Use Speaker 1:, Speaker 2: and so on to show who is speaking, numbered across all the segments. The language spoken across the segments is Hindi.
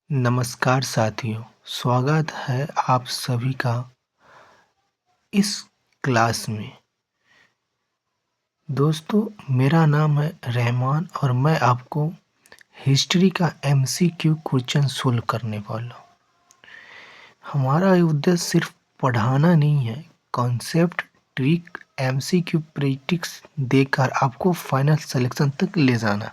Speaker 1: नमस्कार साथियों, स्वागत है आप सभी का इस क्लास में। दोस्तों, मेरा नाम है रहमान और मैं आपको हिस्ट्री का एमसीक्यू क्वेश्चन सोल्व करने वाला हूँ। हमारा उद्देश्य सिर्फ पढ़ाना नहीं है, कॉन्सेप्ट, ट्रिक, एमसीक्यू प्रैक्टिस देकर आपको फाइनल सिलेक्शन तक ले जाना।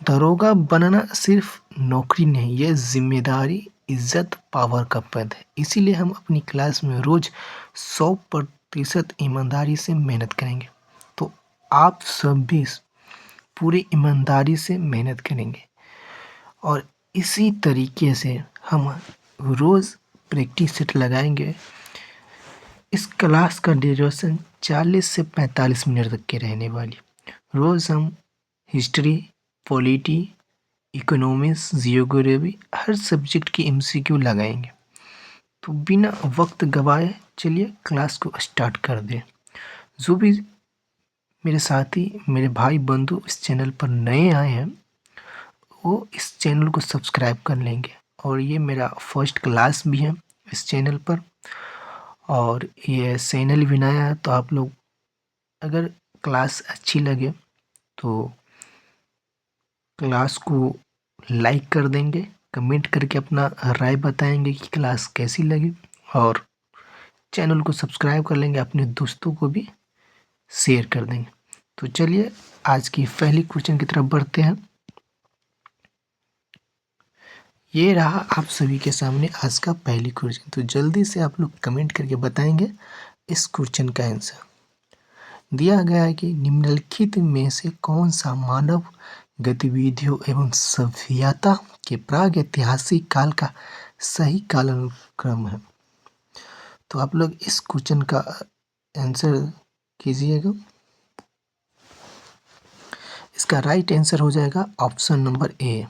Speaker 1: दरोगा बनना सिर्फ नौकरी नहीं, यह जिम्मेदारी, इज्जत, पावर का पद है। इसीलिए हम अपनी क्लास में रोज 100% ईमानदारी से मेहनत करेंगे। तो आप सब भी पूरी ईमानदारी से मेहनत करेंगे और इसी तरीके से हम रोज प्रैक्टिस सेट लगाएंगे। इस क्लास का ड्यूरेशन 40 से 45 मिनट तक की रहने वाली। रोज हम हिस्ट्री, पॉलिटी, इकोनॉमिक्स, जियोग्राफी हर सब्जेक्ट की एमसीक्यू लगाएंगे। तो बिना वक्त गवाए चलिए क्लास को स्टार्ट कर दें। जो भी मेरे साथी, मेरे भाई बंधु इस चैनल पर नए आए हैं वो इस चैनल को सब्सक्राइब कर लेंगे। और ये मेरा फर्स्ट क्लास भी है इस चैनल पर और ये चैनल भी नया है। तो आप लोग अगर क्लास अच्छी लगे तो क्लास को लाइक कर देंगे, कमेंट करके अपना राय बताएंगे कि क्लास कैसी लगी और चैनल को सब्सक्राइब कर लेंगे, अपने दोस्तों को भी शेयर कर देंगे। तो चलिए आज की पहली क्वेश्चन की तरफ बढ़ते हैं। ये रहा आप सभी के सामने आज का पहली क्वेश्चन। तो जल्दी से आप लोग कमेंट करके बताएंगे इस क्वेश्चन का आंसर। दिया गया है कि निम्नलिखित में से कौन सा मानव गतिविधियों एवं सभ्यता के प्रागैतिहासिक काल का सही कालानुक्रम है। तो आप लोग इस क्वेश्चन का आंसर कीजिएगा। इसका राइट आंसर हो जाएगा ऑप्शन नंबर ए,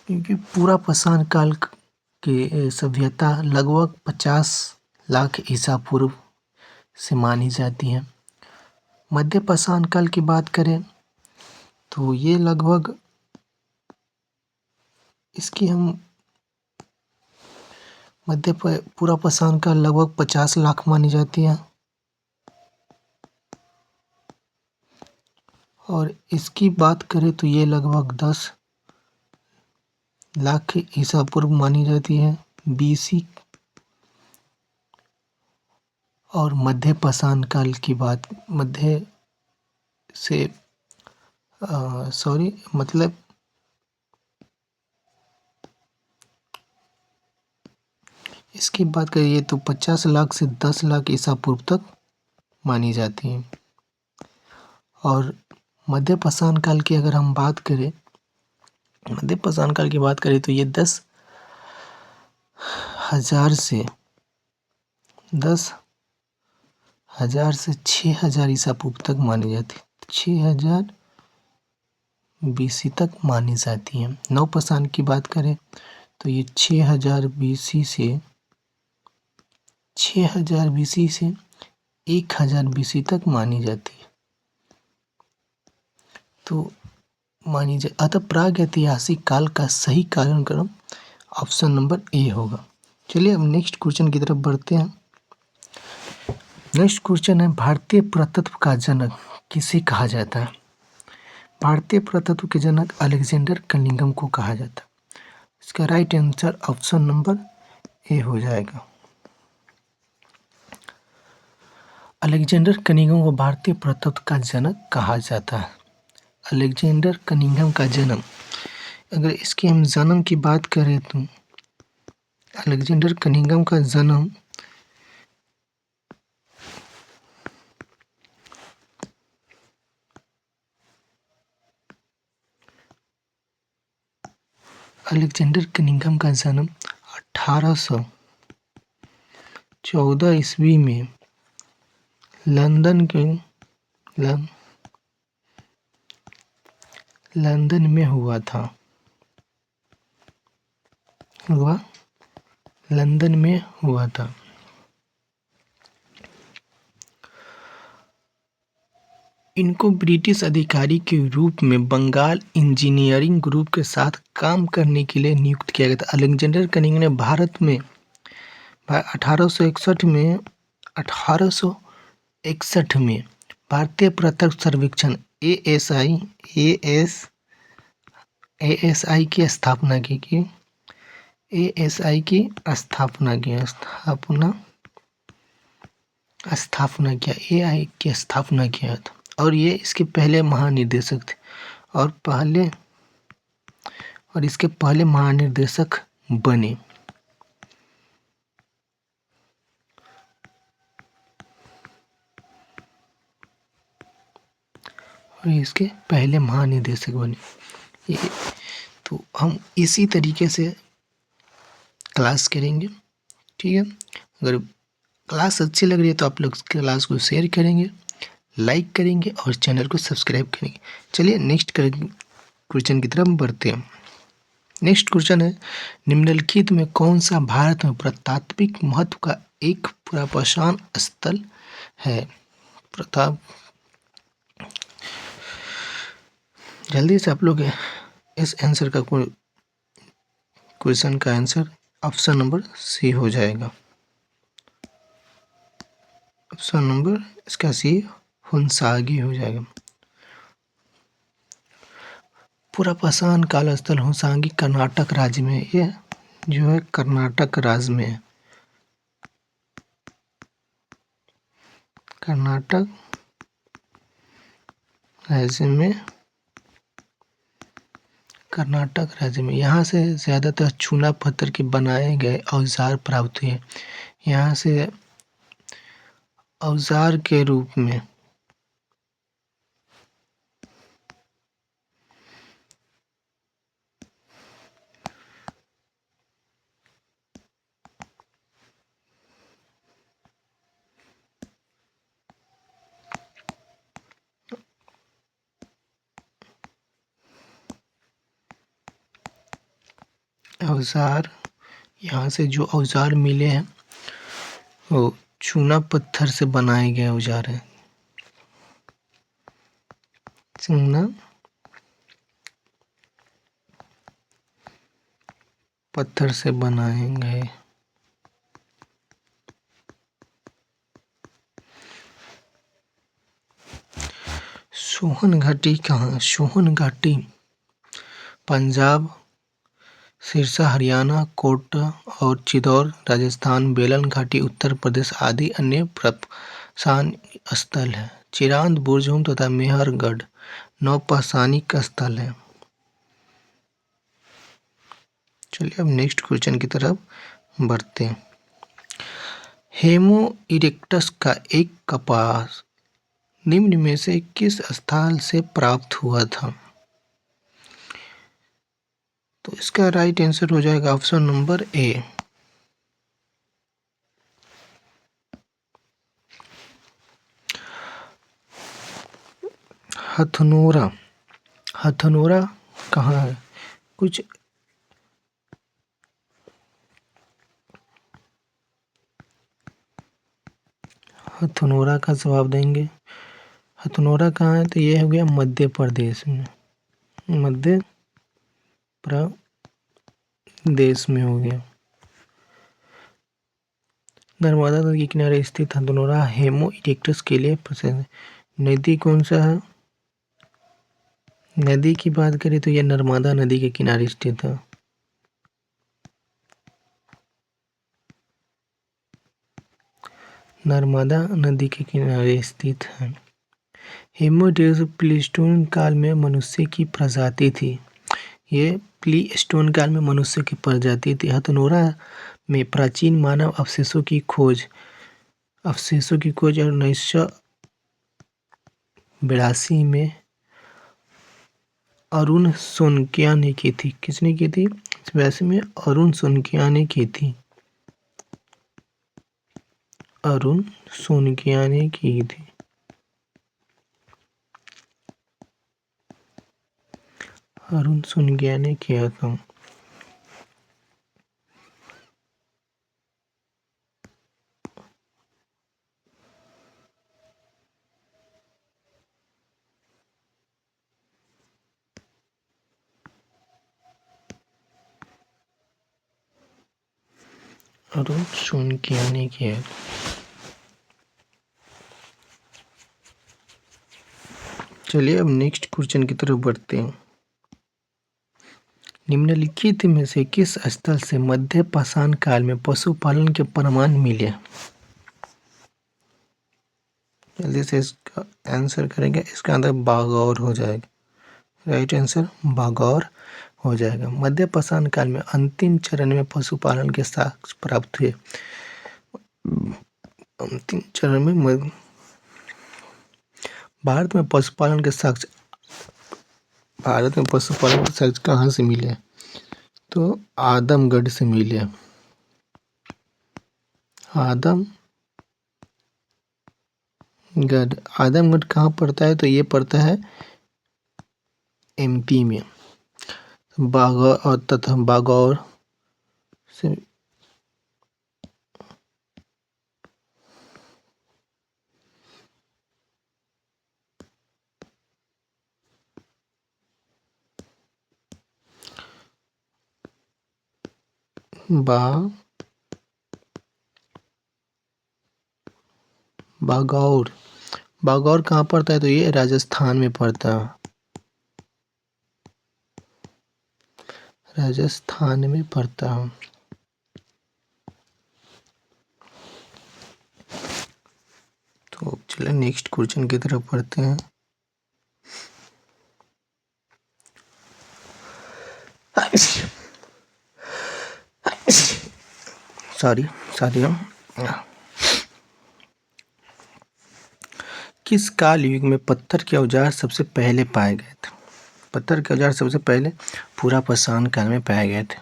Speaker 1: क्योंकि पूरा पाषाण काल के सभ्यता लगभग 50 लाख ईसा पूर्व से मानी जाती है। मध्य पाषाण काल की बात करें तो ये लगभग इसकी हम पूरा पाषाण काल लगभग 50 लाख मानी जाती है और इसकी बात करें तो ये लगभग 10 लाख ईसा पूर्व मानी जाती है बीसी। और मध्य पाषाण काल की बात मध्य से मतलब इसकी बात करिए तो 50 लाख से 10 लाख ईसा पूर्व तक मानी जाती है। और मध्य पाषाण काल की अगर हम बात करें, मध्य पाषाण काल की बात करें तो ये 10,000 से 6,000 ईसा पूर्व तक मानी जाती है। 6,000 बीसी तक मानी जाती है। नव पाषाण की बात करें तो ये 6,000 बीसी से 1,000 बीसी तक मानी जाती है। तो मानी जाए अतः प्रागैतिहासिक काल का सही कालानुक्रम ऑप्शन नंबर ए होगा। चलिए अब नेक्स्ट क्वेश्चन की तरफ बढ़ते हैं। नेक्स्ट क्वेश्चन है, भारतीय पुरातत्व का जनक किसे कहा जाता है? भारतीय पुरातत्व के जनक अलेक्जेंडर कनिंघम को कहा जाता है। इसका right answer option number A हो जाएगा। अलेक्जेंडर कनिंघम को भारतीय पुरातत्व का जनक कहा जाता है। अलेक्जेंडर कनिंघम का जन्म, अगर इसकी हम जन्म की बात करें तो अलेक्जेंडर कनिंघम का जन्म अलेक्जेंडर कनिंघम का जन्म 1814 ईस्वी में लंदन में हुआ था। लंदन में हुआ था। इनको ब्रिटिश अधिकारी के रूप में बंगाल इंजीनियरिंग ग्रुप के साथ काम करने के लिए नियुक्त किया गया था। अलेक्जेंडर कनिंग ने भारत में 1861 में भारतीय प्रत्यक्ष सर्वेक्षण एएसआई की स्थापना की। एएसआई की स्थापना किया एआई की स्थापना किया था और ये इसके पहले महानिदेशक थे और इसके पहले महानिदेशक बने। और इसके पहले महानिदेशक बने। ये तो हम इसी तरीके से क्लास करेंगे, ठीक है। अगर क्लास अच्छी लग रही है तो आप लोग क्लास को शेयर करेंगे, लाइक करेंगे और चैनल को सब्सक्राइब करेंगे। चलिए नेक्स्ट क्वेश्चन की तरफ बढ़ते हैं। नेक्स्ट क्वेश्चन है, निम्नलिखित में कौन सा भारत में पुरातात्विक महत्व का एक पुनर्पसान स्थल है? जल्दी से आप लोग इस आंसर का क्वेश्चन का आंसर ऑप्शन नंबर सी हो जाएगा। ऑप्शन नंबर इसका सी हुंसागी हो जाएगा। पुनर्पसान काल स्थल हुंसागी कर्नाटक राज्य में, ये जो है कर्नाटक राज्य में है। कर्नाटक राज्य में यहाँ से ज़्यादातर चूना पत्थर के बनाए गए औजार प्राप्त हुए। यहाँ से औजार के रूप में औजार, यहाँ से जो औजार मिले हैं वो चूना पत्थर से बनाए गए औजार हैं। चूना पत्थर से बनाए गए। सोहन घाटी कहाँ? सोहन घाटी पंजाब, सिरसा हरियाणा, कोटा और चित्तौड़ राजस्थान, बेलन घाटी उत्तर प्रदेश आदि अन्य प्रवासन स्थल है। चिरांद, बुरजूम तथा मेहरगढ़ नौपाषाणिक स्थल है। चलिए अब नेक्स्ट क्वेश्चन की तरफ बढ़ते हैं। होमो इरेक्टस का एक कपास निम्न में से किस स्थल से प्राप्त हुआ था? तो इसका राइट आंसर हो जाएगा option number A. Hathnora. Hathnora कहाँ है? कुछ हथनोरा का जवाब देंगे। हथनोरा कहाँ है? तो ये हो गया मध्य प्रदेश में। मध्य प्रदेश में हो गया। नर्मदा नदी के किनारे स्थित हथनोरा होमो इरेक्टस के लिए प्रसिद्ध है। नदी कौन सा है? नदी की बात करें तो यह नर्मदा नदी के किनारे स्थित है। नर्मदा नदी के किनारे स्थित है। होमो इरेक्टस प्लीस्टोन काल में मनुष्य की प्रजाति थी। ये प्लीस्टोन काल में मनुष्य की प्रजाति थी। हथनोरा में प्राचीन मानव अवशेषों की खोज 1982 में अरुण सोनकिया ने की थी। किसने की थी? 82 में अरुण सोनकिया ने की थी। अरुण सोनकिया ने की थी। अरुण सोनकिया ने किया था। रोज सुन के आने की है। चलिए अब नेक्स्ट क्वेश्चन की तरफ बढ़ते हैं। निम्नलिखित में से किस स्थल से मध्य पाषाण काल में पशुपालन के प्रमाण मिले? जल्दी से इसका आंसर करेंगे। इसका आंसर बागौर हो जाएगा। राइट आंसर बागौर हो जाएगा। मध्य पाषाण काल में अंतिम चरण में पशुपालन के साक्ष्य प्राप्त हुए। अंतिम चरण में भारत में पशुपालन के साक्ष्य कहाँ से मिले? तो आदमगढ़ से मिले। आदमगढ़ कहाँ पड़ता है? तो ये पड़ता है एमपी में। बागौर तथा बागौर से बागौर कहाँ पड़ता है? तो ये राजस्थान में पड़ता है। राजस्थान में पड़ता है। तो चलिए नेक्स्ट क्वेश्चन की तरफ बढ़ते हैं। सॉरी किस काल युग में पत्थर के औजार सबसे पहले पाए गए थे? पत्थर के औजार सबसे पहले पूरा पाषाण काल में पाए गए थे।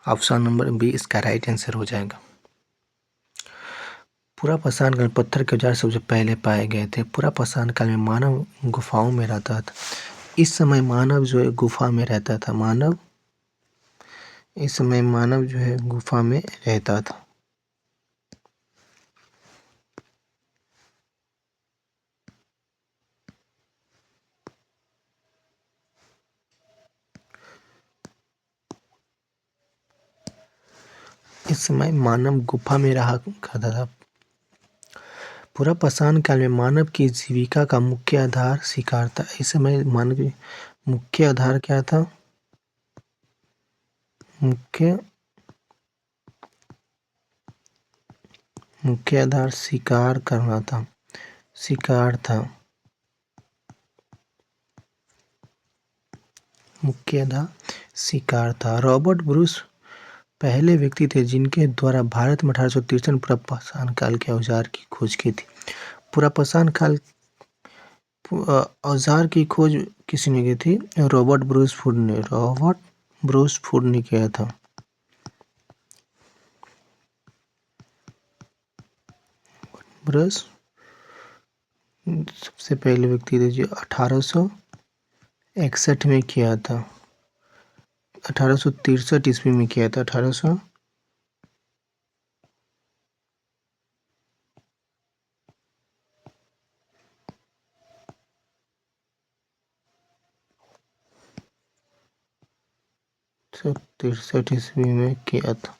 Speaker 1: ऑप्शन नंबर बी इसका राइट आंसर हो जाएगा। पूरा पाषाण काल में पत्थर के औजार सबसे पहले पाए गए थे। पूरा पाषाण काल में मानव गुफाओं में रहता था। इस समय मानव जो है गुफा में रहता था। इस समय मानव जो है गुफा में रहता था। इस समय मानव गुफा में रहा करता था। पूरा पाषाण काल में मानव की जीविका का मुख्य आधार शिकार था। इस समय मानव की मुख्य आधार क्या था? मुख्य आधार शिकार करना था। शिकार था मुख्य आधार शिकार था। रॉबर्ट ब्रूस पहले व्यक्ति थे जिनके द्वारा भारत में 1863 पूरा पाषाण काल के औजार की खोज की थी। पूरा पाषाण काल औजार की खोज किसने की थी? रॉबर्ट ब्रूसफुड ने किया था। ब्रूस सबसे पहले व्यक्ति थे जो 1861 में किया था। 1863 ईस्वी में किया था। 1863 ईस्वी में किया था।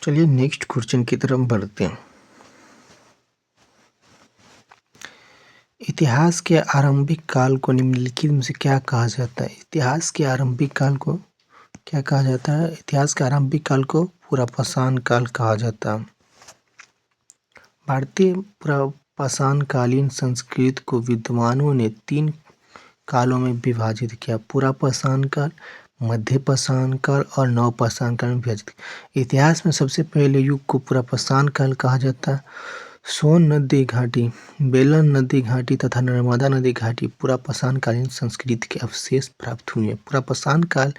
Speaker 1: चलिए नेक्स्ट क्वेश्चन की तरफ बढ़ते हैं। इतिहास के आरंभिक काल को निम्नलिखित में से क्या कहा जाता है? इतिहास के आरंभिक काल को क्या कहा जाता है? इतिहास के आरंभिक काल को पूरा पाषाण काल कहा जाता है। भारतीय पूरा पाषाण कालीन संस्कृति को विद्वानों ने 3 कालों में विभाजित किया। पूरा पाषाण काल, मध्य पाषाण काल और नव पाषाण काल में विभाजित किया। इतिहास में सबसे पहले युग को पूरा पाषाण काल कहा जाता है। सोन नदी घाटी, बेलन नदी घाटी तथा नर्मदा नदी घाटी पूरा पाषाण कालीन संस्कृति के अवशेष प्राप्त हुए हैं। पूरा पाषाण काल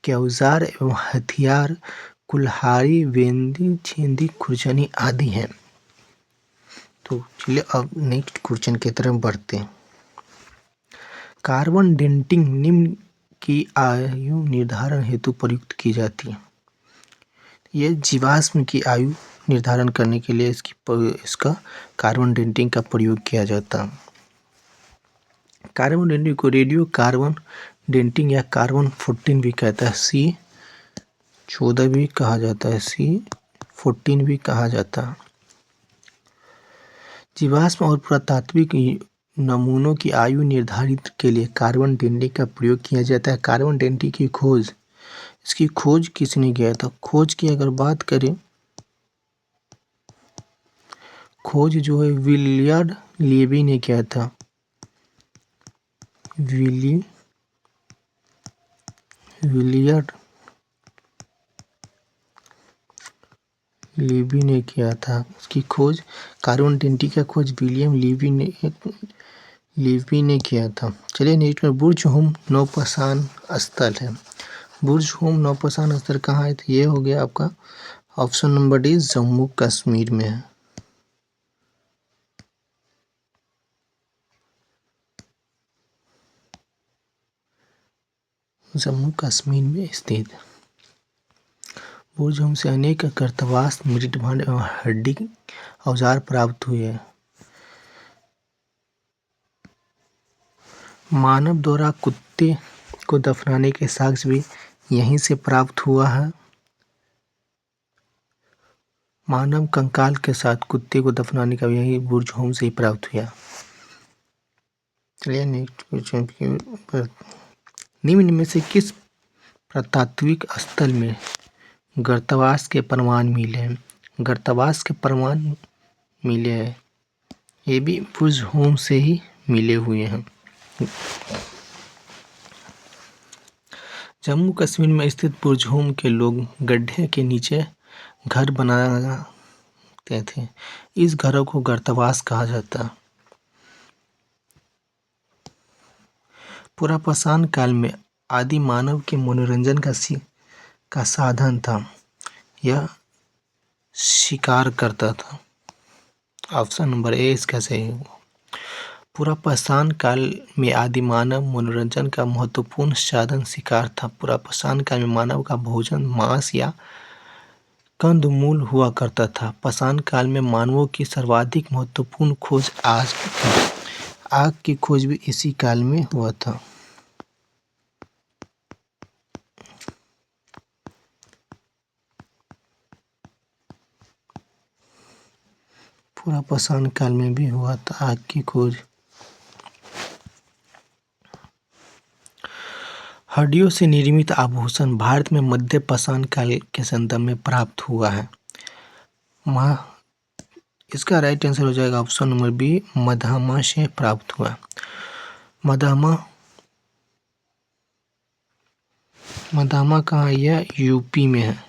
Speaker 1: के औजार एवं हथियार कुल्हाड़ी, बेंदी, छेदी, खुरचनी आदि हैं। तो चलिए अब नेक्स्ट क्वेश्चन की तरफ बढ़ते हैं। कार्बन डेटिंग निम्न की आयु निर्धारण हेतु प्रयुक्त की जाती है। यह जीवाश्म की आयु निर्धारण करने के लिए इसका कार्बन डेटिंग का प्रयोग किया जाता है। कार्बन डेटिंग को रेडियो कार्बन डेंटिंग या कार्बन 14 भी कहता है, C14 भी कहा जाता है, C14 भी कहा जाता है। जीवाश्म और पुरातात्विक नमूनों की आयु निर्धारित के लिए कार्बन डेटिंग का प्रयोग किया जाता है। कार्बन डेटिंग की खोज, इसकी खोज किसने किया था? खोज की अगर बात करें, खोज जो है विलियर्ड लेवी ने किया था। विलियर्ड लेवी ने किया था इसकी खोज। कार्बन डेटिंग का खोज विलियम लेवी ने किया था। चलिए नेक्स्ट में बुर्ज हुम नौपाषाण स्थल है। बुर्ज हुम नौपाषाण स्थल कहाँ है? तो ये हो गया आपका option number D, Jammu Kashmir में है। जम्मू कश्मीर में स्थित बुर्ज हुम से अनेक कर्तवास, मृत भांड एवं हड्डी औजार प्राप्त हुए हैं। मानव द्वारा कुत्ते को दफनाने के साक्ष्य भी यहीं से प्राप्त हुआ है। मानव कंकाल के साथ कुत्ते को दफनाने का यही बुर्ज हुम से ही प्राप्त हुआ। चलिए नेक्स्ट क्वेश्चन। निम्न में से किस पुरातात्विक स्थल में गर्तावास के प्रमाण मिले हैं? गर्तावास के प्रमाण मिले हैं, ये भी बुर्ज हुम से ही मिले हुए हैं। जम्मू कश्मीर में स्थित बुर्ज हुम के लोग गड्ढे के नीचे घर बनाते थे। इस घरों को गर्तावास कहा जाता है। पुरापाषाण काल में आदि मानव के मनोरंजन का साधन था। यह शिकार करता था। ऑप्शन नंबर ए इसका सही है। पुरापाषाण काल में आदि मानव मनोरंजन का महत्वपूर्ण साधन शिकार था। पुरापाषाण काल में मानव का भोजन मांस या कंदमूल हुआ करता था। पाषाण काल में मानवों की सर्वाधिक महत्वपूर्ण खोज आग की खोज भी इसी काल में हुआ था। पुरापाषाण काल में भी हुआ था आग की खोज। हड्डियों से निर्मित आभूषण भारत में मध्य पाषाण काल के संदर्भ में प्राप्त हुआ है। इसका राइट आंसर हो जाएगा ऑप्शन नंबर बी, मधामा से प्राप्त हुआ। मधामा कहाँ है? यह यूपी में है।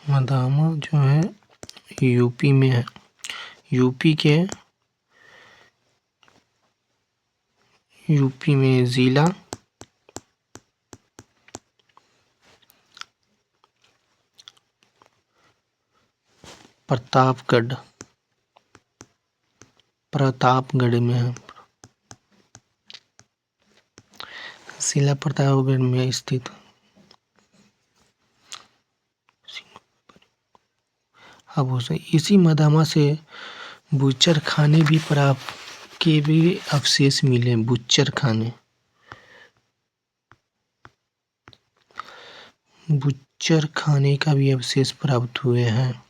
Speaker 1: मधामा जो है यूपी में है। यूपी में जिला प्रतापगढ़ में है। जिला प्रतापगढ़ में स्थित। अब इसी मधामा से बूचर खाने भी प्राप्त के भी अवशेष मिले। बूचर खाने का भी अवशेष प्राप्त हुए हैं।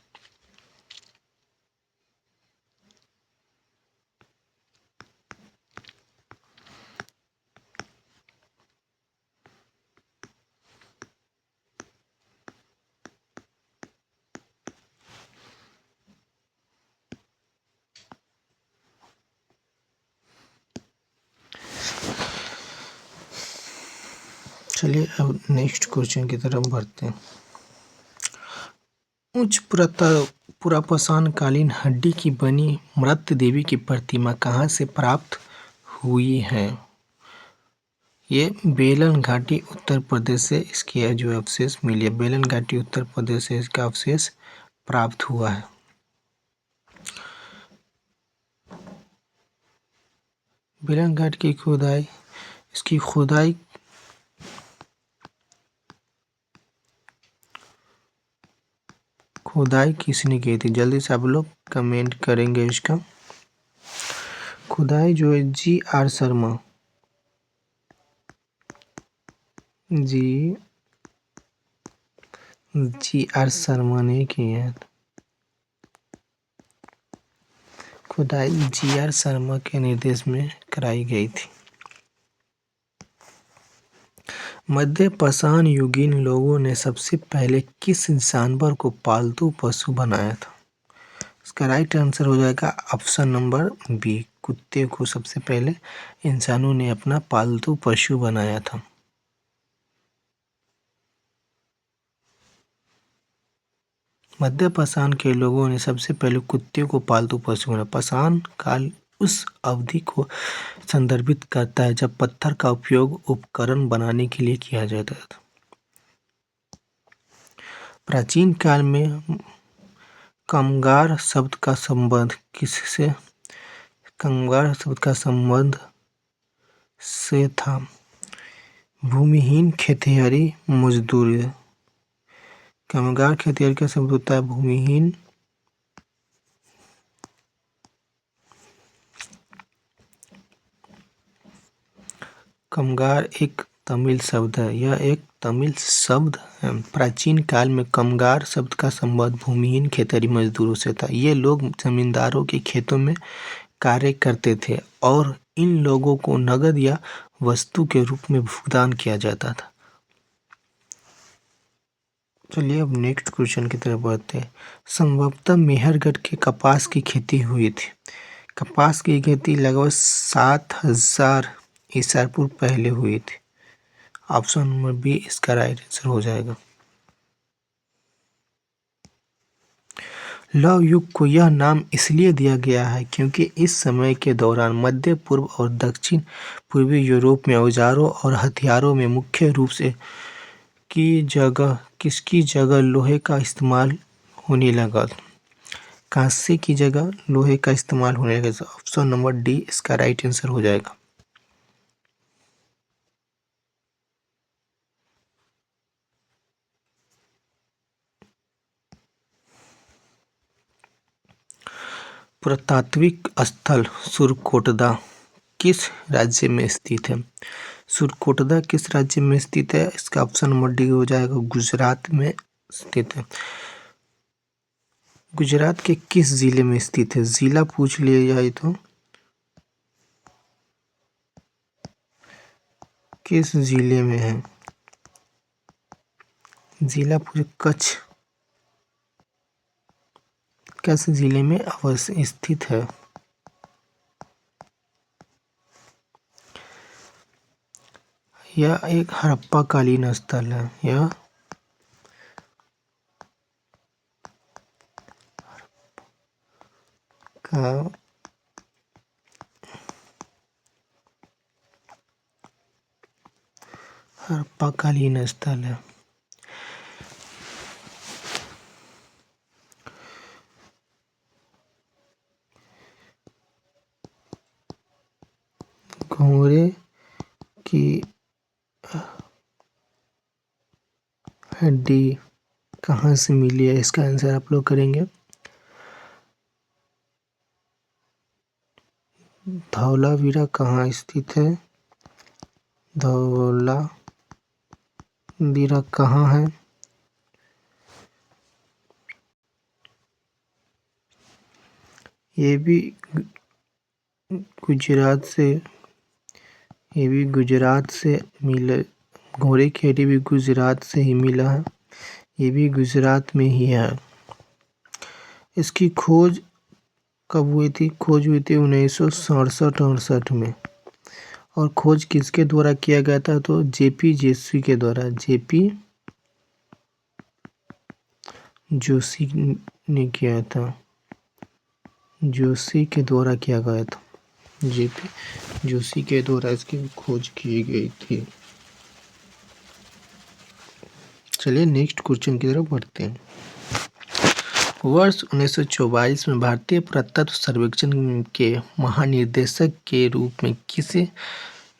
Speaker 1: चलिए अब नेक्स्ट क्वेश्चन की तरफ बढ़ते हैं। उच्च पुरापाषाण कालीन हड्डी की बनी मृत देवी की प्रतिमा कहाँ से प्राप्त हुई है? ये बेलन घाटी उत्तर प्रदेश से इसके जो अवशेष मिले। बेलन घाटी उत्तर प्रदेश से इसका अवशेष प्राप्त हुआ है। बेलन घाट की खुदाई खुदाई किसने की थी? जल्दी से आप लोग कमेंट करेंगे इसका। खुदाई जो है G.R. शर्मा, G.R. शर्मा ने की है। खुदाई G.R. शर्मा के निर्देश में कराई गई थी। मध्य पाषाण युगीन लोगों ने सबसे पहले किस जानवर को पालतू पशु बनाया था? इसका राइट आंसर हो जाएगा ऑप्शन नंबर बी, कुत्ते को सबसे पहले इंसानों ने अपना पालतू पशु बनाया था। मध्य पाषाण के लोगों ने सबसे पहले कुत्ते को पालतू पशु बनाया। पाषाण काल उस अवधि को संदर्भित करता है जब पत्थर का उपयोग उपकरण बनाने के लिए किया जाता था। प्राचीन काल में कामगार शब्द का संबंध किससे? कामगार शब्द का संबंध से था भूमिहीन खेतिहरी मजदूर। कामगार खेतिहर का शब्द होता है भूमिहीन। कामगार एक तमिल शब्द है, यह एक तमिल शब्द है। प्राचीन काल में कामगार शब्द का संबंध भूमिहीन खेतरी मजदूरों से था। ये लोग जमींदारों के खेतों में कार्य करते थे और इन लोगों को नगद या वस्तु के रूप में भुगतान किया जाता था। चलिए अब नेक्स्ट क्वेश्चन की तरफ बढ़ते हैं। संभवतः मेहरगढ़ के कपास की खेती हुई थी। कपास की खेती लगभग 7000 ईसा पूर्व पहले हुई थी। ऑप्शन नंबर बी इसका राइट आंसर हो जाएगा। लौह युग को यह नाम इसलिए दिया गया है क्योंकि इस समय के दौरान मध्य पूर्व और दक्षिण पूर्वी यूरोप में औजारों और हथियारों में मुख्य रूप से किसकी जगह लोहे का इस्तेमाल होने लगा। कांसे की जगह लोहे का इस्तेमाल होने लगा। ऑप्शन नंबर डी इसका राइट आंसर हो जाएगा। पुरातात्विक स्थल सुरकोटदा किस राज्य में स्थित है? सुरकोटदा किस राज्य में स्थित है? इसका ऑप्शन नंबर डी हो जाएगा, गुजरात में स्थित है। गुजरात के किस जिले में स्थित है? जिला पूछ लिया जाए तो किस जिले में है? जिला पूछ कच्छ किस जिले में अवश्य स्थित है? यह एक हड़प्पा कालीन स्थल है। यह का हड़प्पा कालीन स्थल है। घोड़े की हड्डी कहाँ से मिली है? इसका आंसर आप लोग करेंगे। धौलावीरा कहाँ स्थित है? धौलावीरा कहाँ है? ये भी गुजरात से मिले। घोड़े की हड्डी भी गुजरात से ही मिला है। ये भी गुजरात में ही है। इसकी खोज कब हुई थी? खोज हुई थी 1967-68 में। और खोज किसके द्वारा किया गया था? तो जेपी जोशी के द्वारा। जेपी जोशी ने किया था। जोशी के द्वारा किया गया था। जेपी जोशी के द्वारा इसकी खोज की गई थी। चलिए नेक्स्ट क्वेश्चन की तरफ बढ़ते हैं। वर्ष 1944 में भारतीय पुरातत्व सर्वेक्षण के महानिदेशक के रूप में किसे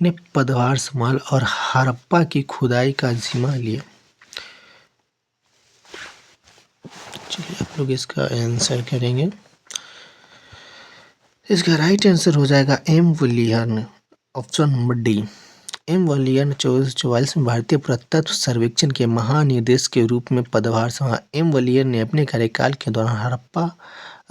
Speaker 1: ने पदभार संभाला और हड़प्पा की खुदाई का जिम्मा लिया? चलिए लोग इसका आंसर करेंगे। इसका राइट आंसर हो जाएगा M William, option number D. M William 1944 में भारतीय पुरातत्व सर्वेक्षण के महानिदेशक के रूप में पदभार संभाला। एम विलियन ने अपने कार्यकाल के दौरान हड़प्पा,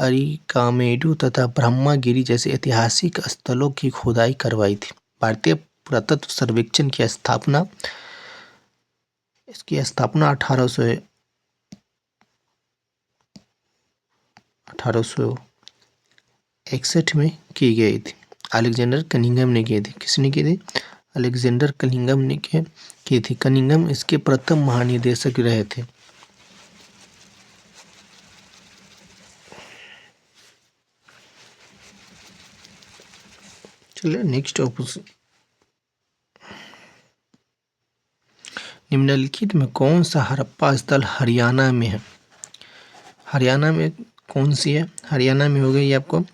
Speaker 1: अरिकामेडु तथा ब्रह्मगिरी जैसे ऐतिहासिक स्थलों की खुदाई करवाई थी। भारतीय पुरातत्व सर्वेक्षण की स्थापना इसकी स्थापना 1861 में की गई थी। अलेक्जेंडर कनिंघम ने की थी। किसने की थी? अलेक्जेंडर कनिंघम ने की थी। कनिंघम इसके प्रथम महानिदेशक रहे थे। चलिए नेक्स्ट ऑप्शन, निम्नलिखित में कौन सा हड़प्पा स्थल हरियाणा में है? हरियाणा में कौन सी है? हरियाणा में हो गई आपको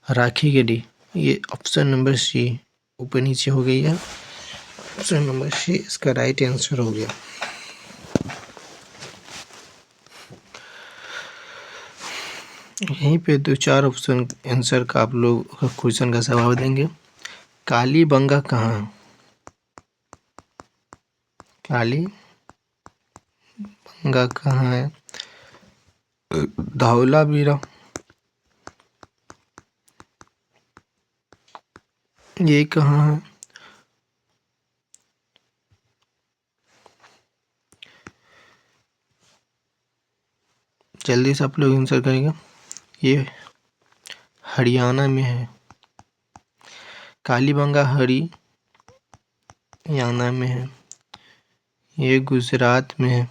Speaker 1: राखी गढ़ी, ये ऑप्शन नंबर सी ऊपर नीचे हो गई है। ऑप्शन नंबर सी इसका राइट आंसर हो गया। यहीं पे दो चार ऑप्शन आंसर का आप लोग क्वेश्चन का जवाब देंगे। कालीबंगा कहाँ है? कालीबंगा कहाँ है? धौलावीरा, ये कहाँ है? जल्दी से आप लोग आंसर करेंगे। ये हरियाणा में है। कालीबंगा हरियाणा में है। ये गुजरात में है।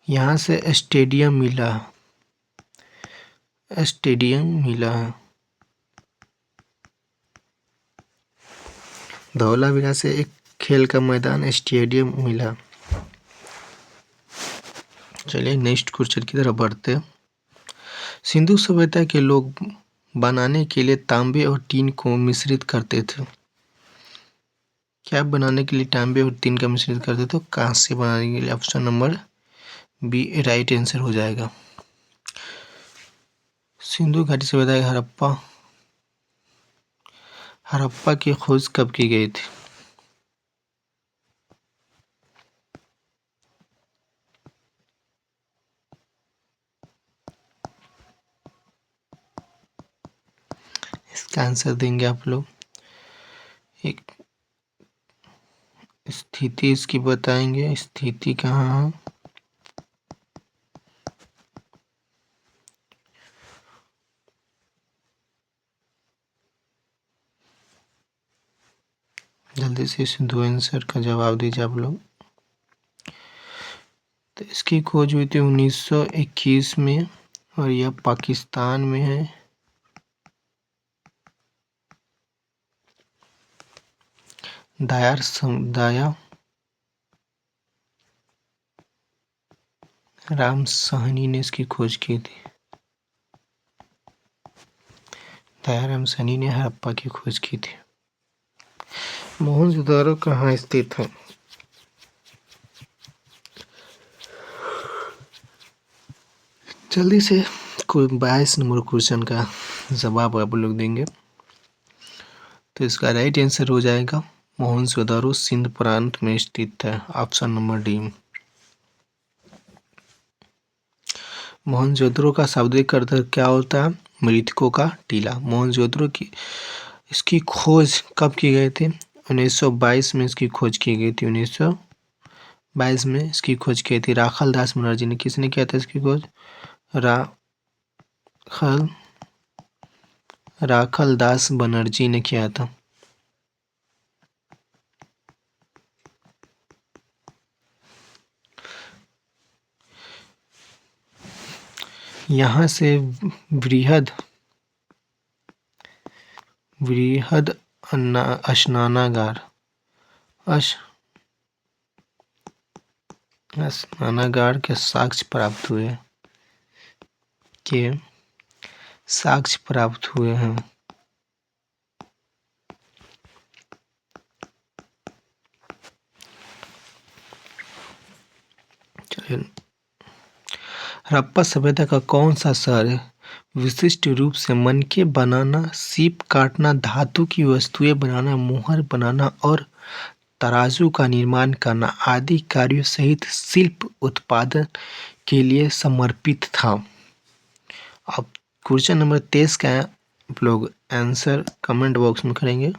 Speaker 1: यहाँ से स्टेडियम मिला है। धौलावीरा से एक खेल का मैदान, स्टेडियम मिला। चलिए नेक्स्ट क्वेश्चन की तरफ बढ़ते हैं। सिंधु सभ्यता के लोग बनाने के लिए तांबे और टीन को मिश्रित करते थे। क्या बनाने के लिए तांबे और टीन का मिश्रित करते थे? कांस्य बनाने के लिए। Option number B right answer हो जाएगा। सिंधु घाटी सभ्यता के हड़प्पा की खोज कब की गई थी? इसका आंसर देंगे आप लोग। एक स्थिति इसकी बताएंगे। स्थिति कहाँ है? जल्दी से इस दो आंसर का जवाब दीजिए आप लोग। तो इसकी खोज हुई थी 1921 में और यह पाकिस्तान में है। दया राम साहनी ने इसकी खोज की थी। दयाराम साहनी ने हड़प्पा की खोज की थी। मोहनजोदड़ो कहाँ स्थित है? जल्दी से कोई 22 नंबर क्वेश्चन का जवाब आप लोग देंगे। तो इसका राइट आंसर हो जाएगा मोहनजोदड़ो सिंध प्रांत में स्थित है। Option number D. मोहनजोदड़ो का शाब्दिक अर्थ क्या होता है? मृतकों का टीला। मोहनजोदड़ो की इसकी खोज कब की गई थी? 1922 में इसकी खोज की गई थी। 1922 में इसकी खोज की थी। राखाल दास बनर्जी ने। किसने किया था इसकी खोज? राखाल दास बनर्जी ने किया था। यहाँ से वृहद स्नानागार के साक्ष्य प्राप्त हुए हैं। फिर हड़प्पा सभ्यता का कौन सा शहर विशिष्ट रूप से मनके बनाना, सीप काटना, धातु की वस्तुएं बनाना, मोहर बनाना और तराजू का निर्माण करना आदि कार्यों सहित शिल्प उत्पादन के लिए समर्पित था। अब क्वेश्चन नंबर 23 का आप लोग आंसर कमेंट बॉक्स में करेंगे।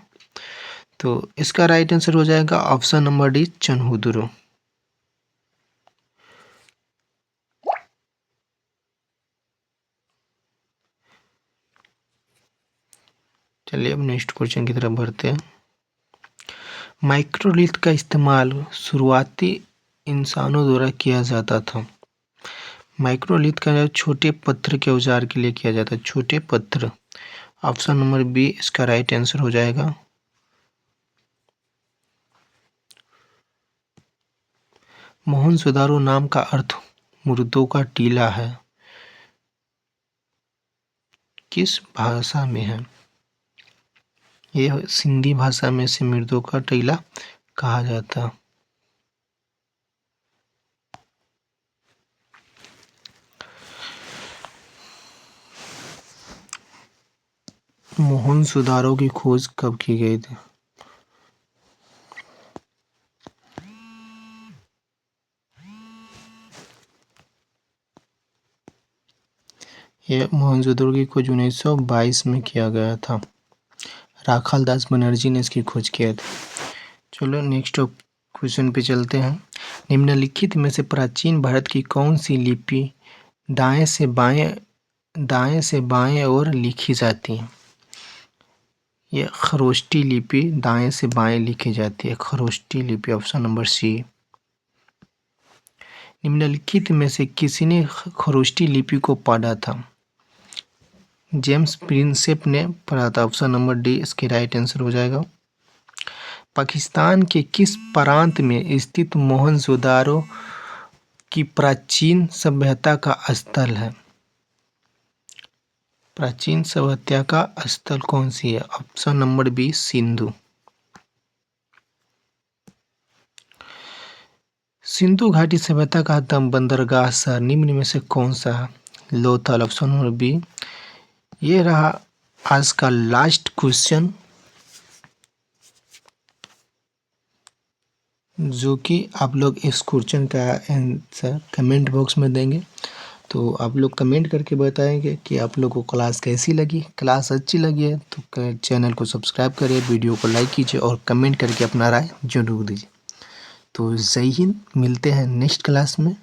Speaker 1: तो इसका राइट आंसर हो जाएगा ऑप्शन नंबर डी, चनहुदुरो। चलिए अब नेक्स्ट क्वेश्चन की तरफ बढ़ते हैं। माइक्रोलिथ का इस्तेमाल शुरुआती इंसानों द्वारा किया जाता था। माइक्रोलिथ का छोटे पत्थर के औजार के लिए किया जाता है, छोटे पत्थर। ऑप्शन नंबर बी इसका राइट आंसर हो जाएगा। मोहनजोदारो नाम का अर्थ मुर्दों का टीला है, किस भाषा में है? यह सिंधी भाषा में से मुर्दों का टीला कहा जाता। मोहनजोदारो की खोज कब की गई थी? यह मोहनजोदड़ो की खोज 1922 में किया गया था। राखाल दास बनर्जी ने इसकी खोज किया था। चलो नेक्स्ट क्वेश्चन पे चलते हैं। निम्नलिखित में से प्राचीन भारत की कौन सी लिपि दाएं से बाएं ओर लिखी जाती है? यह खरोष्टी लिपि दाएं से बाएं लिखी जाती है, खरोष्टी लिपि। Option number C. निम्नलिखित में से किसने खरोष्टी लिपि को पढ़ा था? जेम्स प्रिंसेप ने पढ़ा था। ऑप्शन नंबर डी इसकी राइट आंसर हो जाएगा। पाकिस्तान के किस प्रांत में स्थित मोहनजोदारो की प्राचीन सभ्यता का स्थल है? प्राचीन सभ्यता का स्थल कौन सी है? Option number B, Sindhu. Sindhu घाटी सभ्यता का बंदरगाह शहर निम्न में से कौन सा है? लोथल। Option number B. ये रहा आज का लास्ट क्वेश्चन, जो कि आप लोग इस क्वेश्चन का आंसर कमेंट बॉक्स में देंगे। तो आप लोग कमेंट करके बताएंगे कि आप लोग को क्लास कैसी लगी। क्लास अच्छी लगी है तो चैनल को सब्सक्राइब करिए, वीडियो को लाइक कीजिए और कमेंट करके अपना राय जरूर दीजिए। तो जय हिंद, मिलते हैं नेक्स्ट क्लास में।